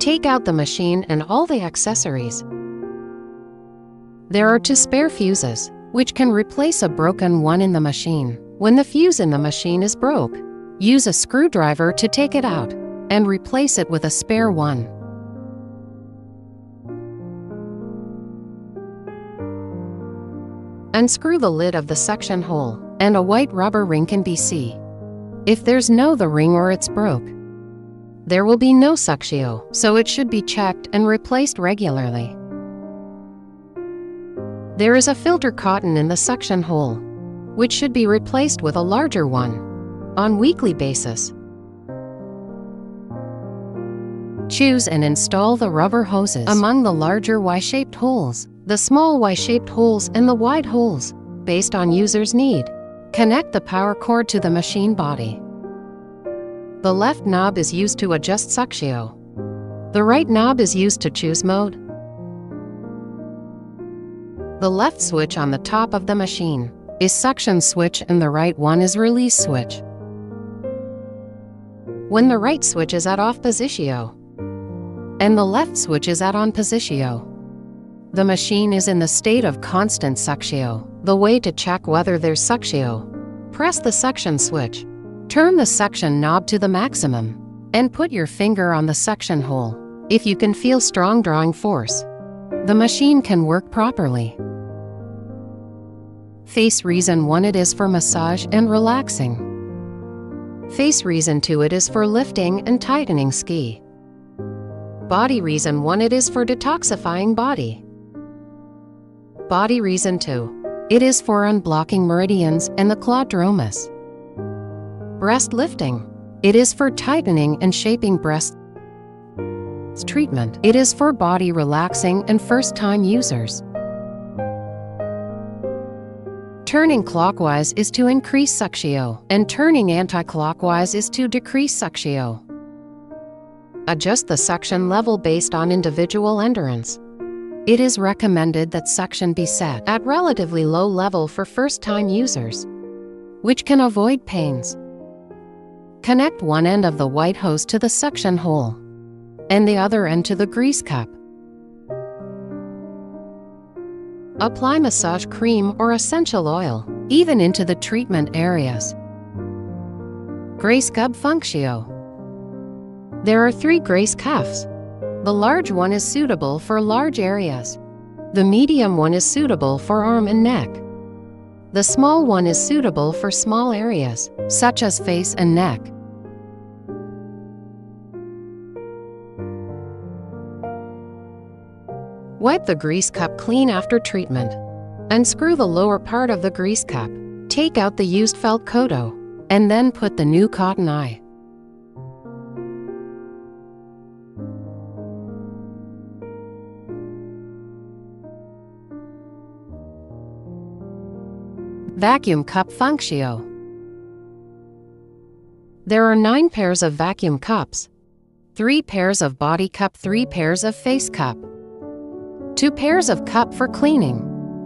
Take out the machine and all the accessories. There are 2 spare fuses, which can replace a broken one in the machine. When the fuse in the machine is broke, use a screwdriver to take it out and replace it with a spare one. Unscrew the lid of the suction hole, and a white rubber ring can be seen. If there's the ring or it's broke, there will be no suction, so it should be checked and replaced regularly. There is a filter cotton in the suction hole, which should be replaced with a larger one on weekly basis. Choose and install the rubber hoses among the larger Y-shaped holes, the small Y-shaped holes, and the wide holes, based on user's need. Connect the power cord to the machine body. The left knob is used to adjust suction. The right knob is used to choose mode. The left switch on the top of the machine is suction switch and the right one is release switch. When the right switch is at off position and the left switch is at on position, the machine is in the state of constant suction. The way to check whether there's suction: press the suction switch, turn the suction knob to the maximum, and put your finger on the suction hole. If you can feel strong drawing force, the machine can work properly. Face reason 1, it is for massage and relaxing. Face reason 2, it is for lifting and tightening ski. Body reason 1, it is for detoxifying body. Body reason 2, it is for unblocking meridians and the claudromas. Breast lifting, it is for tightening and shaping breasts. Treatment, it is for body relaxing and first-time users. Turning clockwise is to increase suction, and turning anti-clockwise is to decrease suction. Adjust the suction level based on individual endurance. It is recommended that suction be set at relatively low level for first-time users, which can avoid pains. Connect one end of the white hose to the suction hole and the other end to the grease cup. Apply massage cream or essential oil, even into the treatment areas. Grace cup function. There are 3 grace cuffs. The large one is suitable for large areas. The medium one is suitable for arm and neck. The small one is suitable for small areas, such as face and neck. Wipe the grease cup clean after treatment. Unscrew the lower part of the grease cup. Take out the used felt coating, and then put the new cotton eye. Vacuum cup function. There are 9 pairs of vacuum cups, 3 pairs of body cup, 3 pairs of face cup, 2 pairs of cup for cleaning,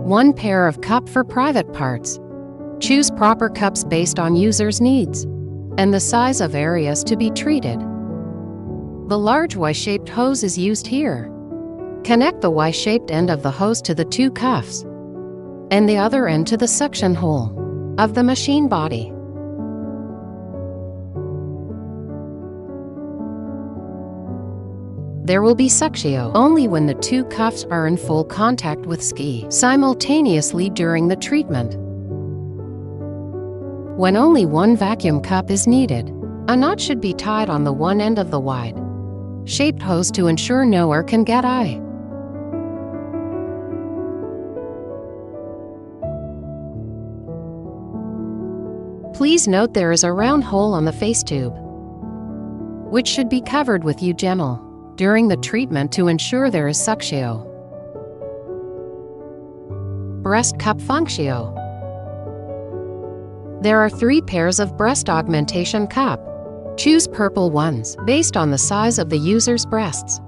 1 pair of cup for private parts. Choose proper cups based on user's needs and the size of areas to be treated. The large Y-shaped hose is used here. Connect the Y-shaped end of the hose to the 2 cuffs and the other end to the suction hole of the machine body. There will be suction only when the 2 cuffs are in full contact with ski simultaneously during the treatment. When only 1 vacuum cup is needed, a knot should be tied on the one end of the wide-shaped hose to ensure no air can get out. Please note there is a round hole on the face tube, which should be covered with eugenol during the treatment to ensure there is suction. Breast cup function. There are 3 pairs of breast augmentation cup. Choose purple ones based on the size of the user's breasts.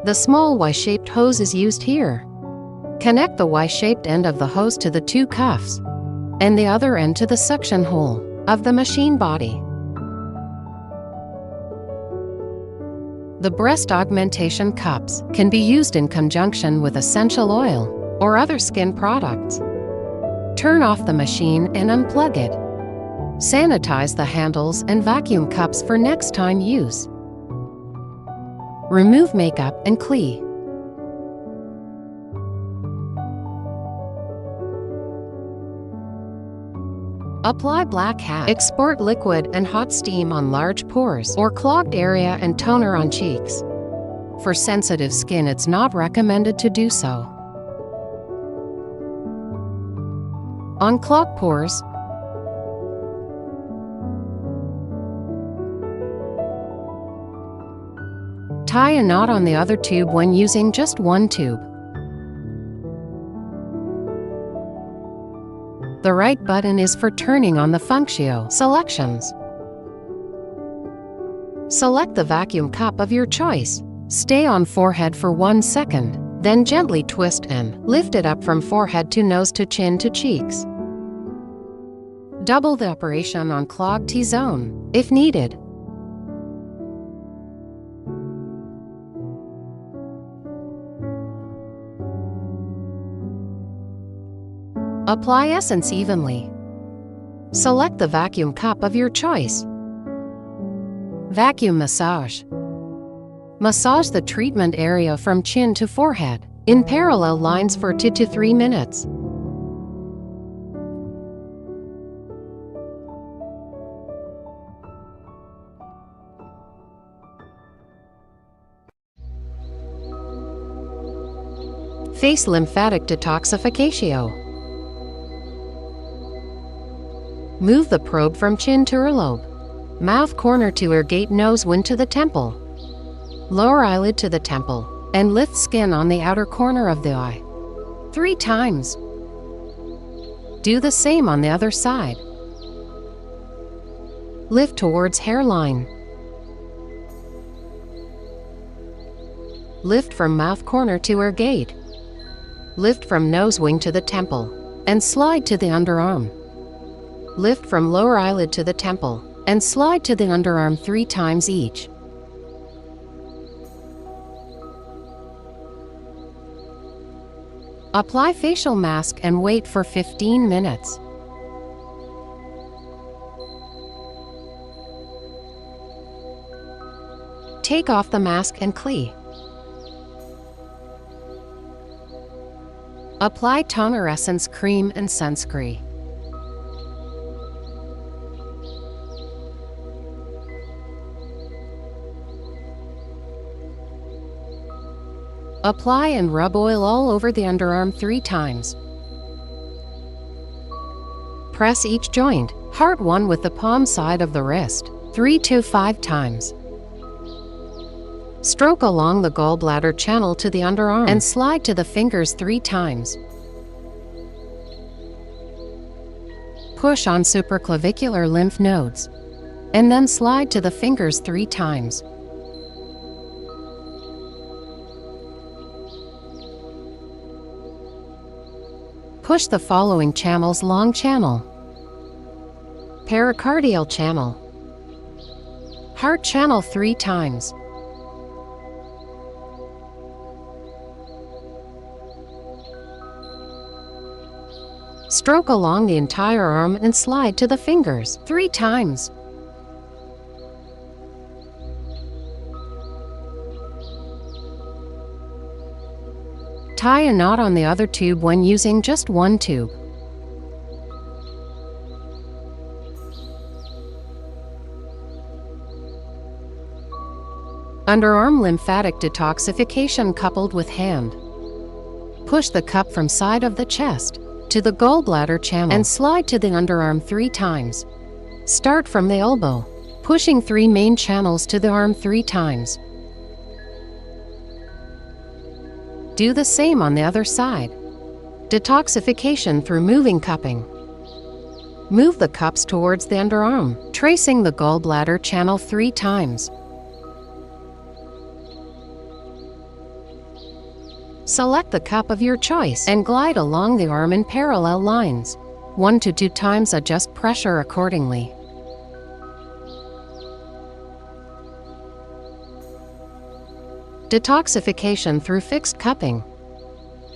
The small Y-shaped hose is used here. Connect the Y-shaped end of the hose to the 2 cuffs and the other end to the suction hole of the machine body. The breast augmentation cups can be used in conjunction with essential oil or other skin products. Turn off the machine and unplug it. Sanitize the handles and vacuum cups for next time use. Remove makeup and clean. Apply black hat. Export liquid and hot steam on large pores or clogged area and toner on cheeks. For sensitive skin, it's not recommended to do so. On clogged pores, tie a knot on the other tube when using just one tube. The right button is for turning on the functio selections. Select the vacuum cup of your choice. Stay on forehead for 1 second, then gently twist and lift it up from forehead to nose to chin to cheeks. Double the operation on clogged T-zone, if needed. Apply essence evenly. Select the vacuum cup of your choice. Vacuum massage. Massage the treatment area from chin to forehead in parallel lines for 2 to 3 minutes. Face lymphatic detoxification. Move the probe from chin to earlobe, mouth corner to ear gate, nose wind to the temple, lower eyelid to the temple, and lift skin on the outer corner of the eye 3 times. Do the same on the other side. Lift towards hairline. Lift from mouth corner to ear gate. Lift from nose wing to the temple, and slide to the underarm. Lift from lower eyelid to the temple, and slide to the underarm 3 times each. Apply facial mask and wait for 15 minutes. Take off the mask and clean. Apply toner essence cream and sunscreen. Apply and rub oil all over the underarm 3 times. Press each joint, heart 1 with the palm side of the wrist, 3 to 5 times. Stroke along the gallbladder channel to the underarm and slide to the fingers 3 times. Push on supraclavicular lymph nodes, and then slide to the fingers 3 times. Push the following channels: long channel, pericardial channel, heart channel 3 times. Stroke along the entire arm and slide to the fingers 3 times. Tie a knot on the other tube when using just one tube. Underarm lymphatic detoxification coupled with hand. Push the cup from side of the chest to the gallbladder channel and slide to the underarm 3 times. Start from the elbow, pushing 3 main channels to the arm 3 times. Do the same on the other side. Detoxification through moving cupping. Move the cups towards the underarm, tracing the gallbladder channel 3 times. Select the cup of your choice and glide along the arm in parallel lines. 1 to 2 times, adjust pressure accordingly. Detoxification through fixed cupping.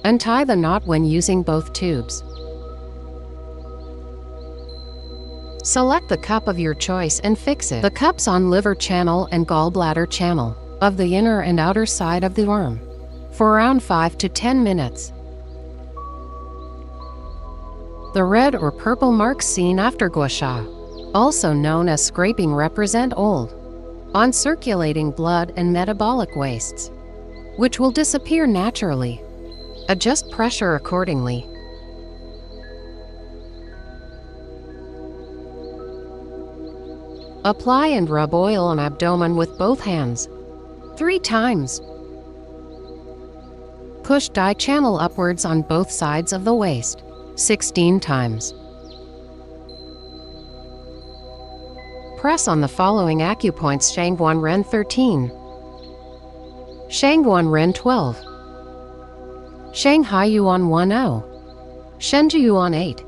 Untie the knot when using both tubes. Select the cup of your choice and fix it. The cups on liver channel and gallbladder channel of the inner and outer side of the arm for around 5 to 10 minutes. The red or purple marks seen after gua sha, also known as scraping, represent old, uncirculating blood and metabolic wastes, which will disappear naturally. Adjust pressure accordingly. Apply and rub oil on abdomen with both hands 3 times. Push dye channel upwards on both sides of the waist 16 times. Press on the following acupoints: Shangguan Ren 13, Shangguan Ren 12, Shanghai Yuan 10, Shenju Yuan 8,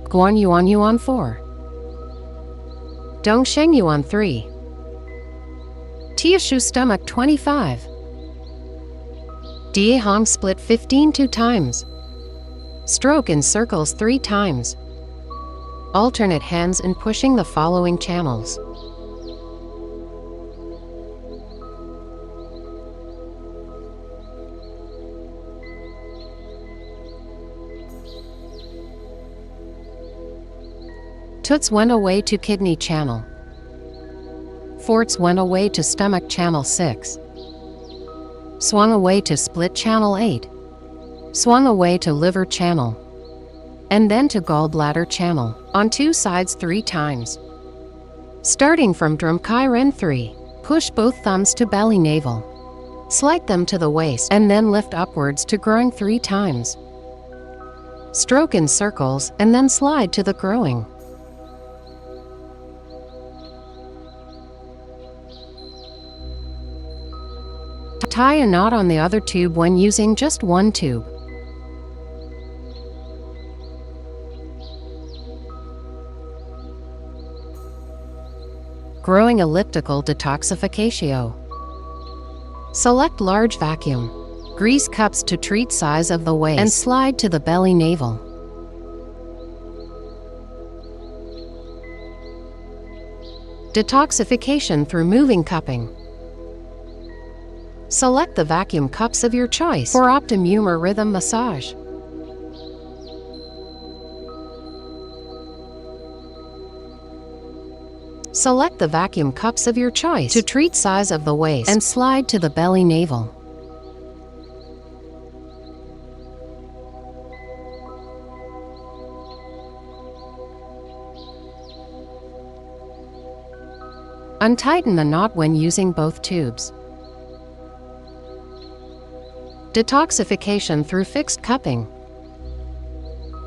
Guan Yuan Yuan 4, Dongsheng Yuan 3, Tiashu Stomach 25, Die Hong Split 15 2 times. Stroke in circles 3 times. Alternate hands in pushing the following channels. Toots went away to kidney channel. Forts went away to stomach channel 6. Swung away to split channel 8. Swung away to liver channel. And then to gallbladder channel, on 2 sides 3 times. Starting from Drum Kai Ren 3, push both thumbs to belly navel. Slide them to the waist and then lift upwards to groin 3 times. Stroke in circles and then slide to the groin. Tie a knot on the other tube when using just one tube. Growing elliptical detoxification. Select large vacuum. Grease cups to treat size of the waist and slide to the belly navel. Detoxification through moving cupping. Select the vacuum cups of your choice for Optimum or rhythm massage. Select the vacuum cups of your choice to treat size of the waist and slide to the belly navel. Untighten the knot when using both tubes. Detoxification through fixed cupping.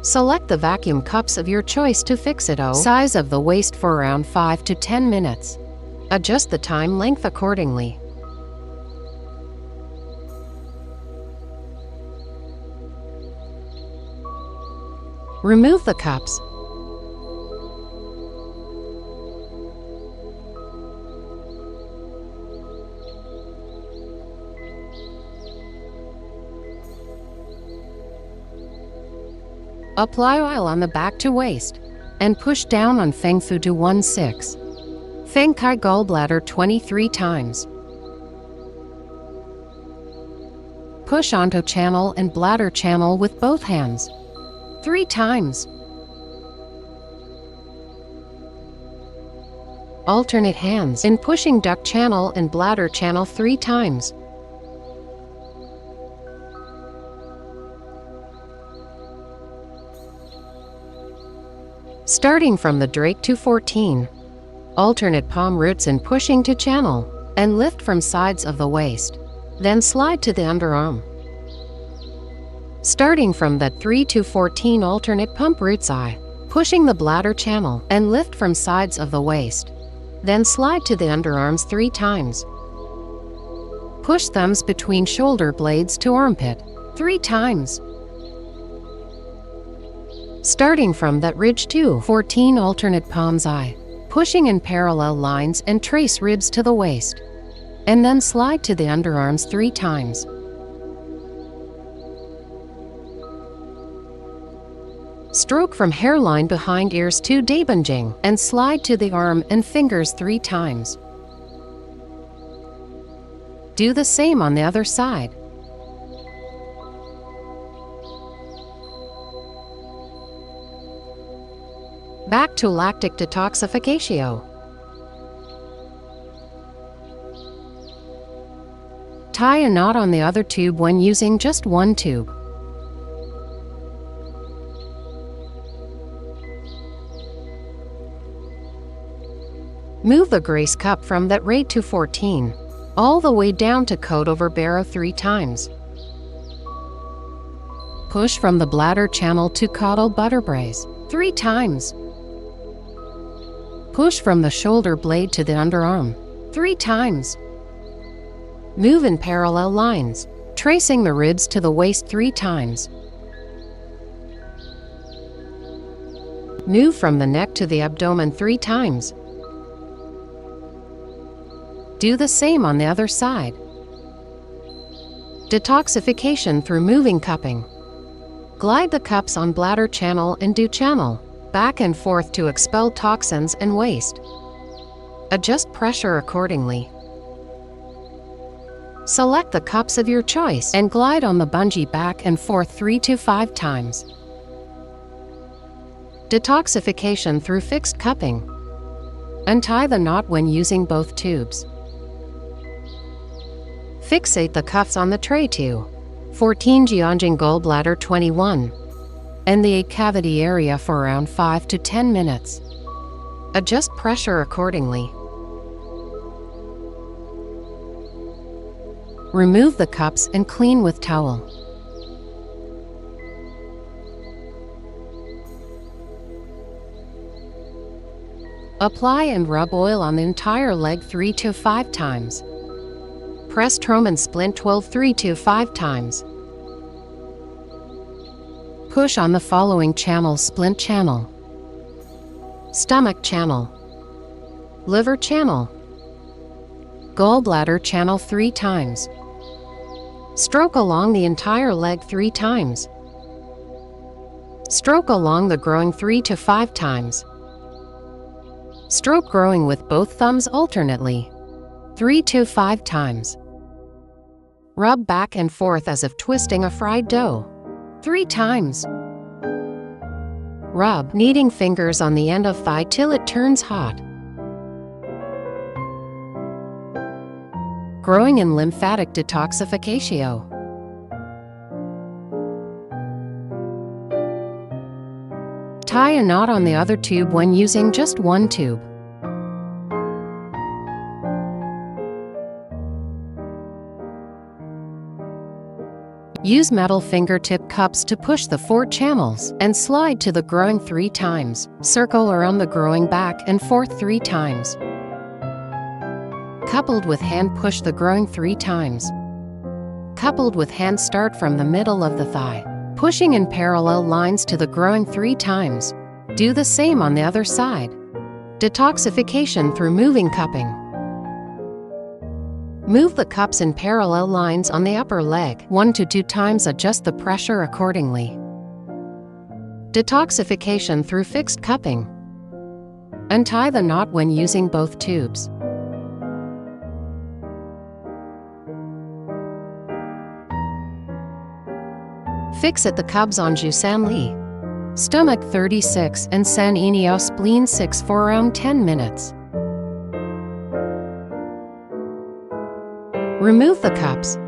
Select the vacuum cups of your choice to fix it size of the waist for around 5 to 10 minutes. Adjust the time length accordingly. Remove the cups. Apply oil on the back to waist, and push down on Feng Fu to 1/6. Feng Kai gallbladder 23 times. Push onto channel and bladder channel with both hands 3 times. Alternate hands in pushing duct channel and bladder channel 3 times. Starting from the Drake to 14. Alternate palm roots in pushing to channel, and lift from sides of the waist. Then slide to the underarm. Starting from that 3 to 14 alternate pump roots eye, pushing the bladder channel, and lift from sides of the waist. Then slide to the underarms 3 times. Push thumbs between shoulder blades to armpit 3 times. Starting from that ridge to 14 alternate palms eye, pushing in parallel lines and trace ribs to the waist. And then slide to the underarms 3 times. Stroke from hairline behind ears to Dabenjing and slide to the arm and fingers 3 times. Do the same on the other side. Back to lactic detoxification. Tie a knot on the other tube when using just one tube. Move the grace cup from that rate to 14, all the way down to coat over barrow 3 times. Push from the bladder channel to caudal butterbrace 3 times. Push from the shoulder blade to the underarm 3 times. Move in parallel lines, tracing the ribs to the waist 3 times. Move from the neck to the abdomen 3 times. Do the same on the other side. Detoxification through moving cupping. Glide the cups on bladder channel and do channel, back and forth to expel toxins and waste. Adjust pressure accordingly. Select the cups of your choice and glide on the bungee back and forth 3 to 5 times. Detoxification through fixed cupping. Untie the knot when using both tubes. Fixate the cuffs on the tray to 14 Jianjing gallbladder 21 and the 8 cavity area for around 5 to 10 minutes. Adjust pressure accordingly. Remove the cups and clean with towel. Apply and rub oil on the entire leg 3 to 5 times. Press Troman splint 12 3 to 5 times. Push on the following channels: splint channel, stomach channel, liver channel, gallbladder channel 3 times. Stroke along the entire leg 3 times. Stroke along the groin 3 to 5 times. Stroke growing with both thumbs alternately 3 to 5 times. Rub back and forth as if twisting a fried dough 3 times. Rub kneading fingers on the end of thigh till it turns hot. Growing in lymphatic detoxification. Tie a knot on the other tube when using just one tube. Use metal fingertip cups to push the 4 channels and slide to the groin 3 times. Circle around the groin back and forth 3 times. Coupled with hand, push the groin 3 times. Coupled with hand, start from the middle of the thigh, pushing in parallel lines to the groin 3 times. Do the same on the other side. Detoxification through moving cupping. Move the cups in parallel lines on the upper leg 1 to 2 times. Adjust the pressure accordingly. Detoxification through fixed cupping. Untie the knot when using both tubes. Fixate the cubs on Jusan Li, stomach 36 and San Inio spleen 6 for around 10 minutes. Remove the cups.